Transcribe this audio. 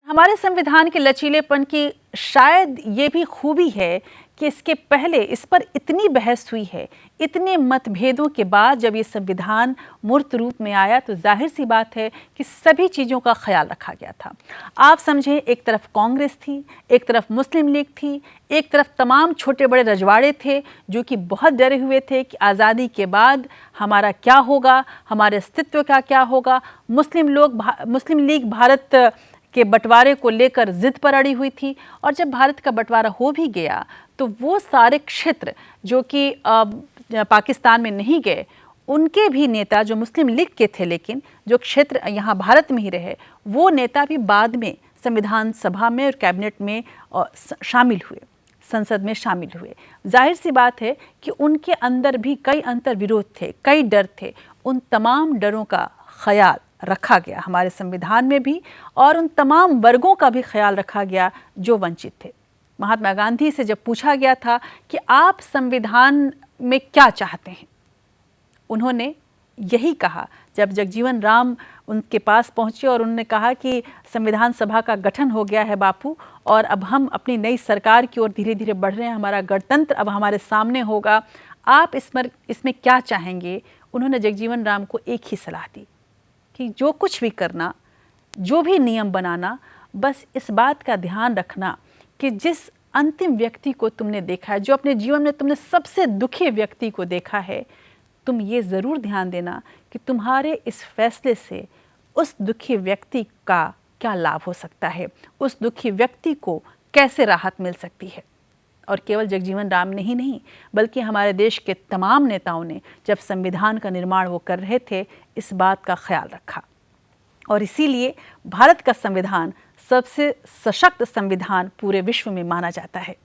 हमारे संविधान के लचीलेपन की शायद ये भी खूबी है कि इसके पहले इस पर इतनी बहस हुई है, इतने मतभेदों के बाद जब ये संविधान मूर्त रूप में आया तो जाहिर सी बात है कि सभी चीज़ों का ख्याल रखा गया था। आप समझें, एक तरफ कांग्रेस थी, एक तरफ मुस्लिम लीग थी, एक तरफ तमाम छोटे बड़े रजवाड़े थे जो कि बहुत डरे हुए थे कि आज़ादी के बाद हमारा क्या होगा, हमारे अस्तित्व का क्या होगा। मुस्लिम लीग भारत के बंटवारे को लेकर जिद पर अड़ी हुई थी और जब भारत का बंटवारा हो भी गया तो वो सारे क्षेत्र जो कि पाकिस्तान में नहीं गए, उनके भी नेता जो मुस्लिम लीग के थे लेकिन जो क्षेत्र यहाँ भारत में ही रहे, वो नेता भी बाद में संविधान सभा में और कैबिनेट में शामिल हुए, संसद में शामिल हुए। जाहिर सी बात है कि उनके अंदर भी कई अंतर विरोध थे, कई डर थे। उन तमाम डरों का ख्याल रखा गया हमारे संविधान में भी और उन तमाम वर्गों का भी ख्याल रखा गया जो वंचित थे। महात्मा गांधी से जब पूछा गया था कि आप संविधान में क्या चाहते हैं, उन्होंने यही कहा जब जगजीवन राम उनके पास पहुंचे और उन्होंने कहा कि संविधान सभा का गठन हो गया है बापू, और अब हम अपनी नई सरकार की ओर धीरे धीरे बढ़ रहे हैं, हमारा गणतंत्र अब हमारे सामने होगा, आप इसमें क्या चाहेंगे। उन्होंने जगजीवन राम को एक ही सलाह दी कि जो कुछ भी करना, जो भी नियम बनाना, बस इस बात का ध्यान रखना कि जिस अंतिम व्यक्ति को तुमने देखा है, जो अपने जीवन में तुमने सबसे दुखी व्यक्ति को देखा है, तुम ये ज़रूर ध्यान देना कि तुम्हारे इस फैसले से उस दुखी व्यक्ति का क्या लाभ हो सकता है, उस दुखी व्यक्ति को कैसे राहत मिल सकती है। और केवल जगजीवन राम ने ही नहीं, बल्कि हमारे देश के तमाम नेताओं ने जब संविधान का निर्माण वो कर रहे थे, इस बात का ख्याल रखा। और इसीलिए भारत का संविधान सबसे सशक्त संविधान पूरे विश्व में माना जाता है।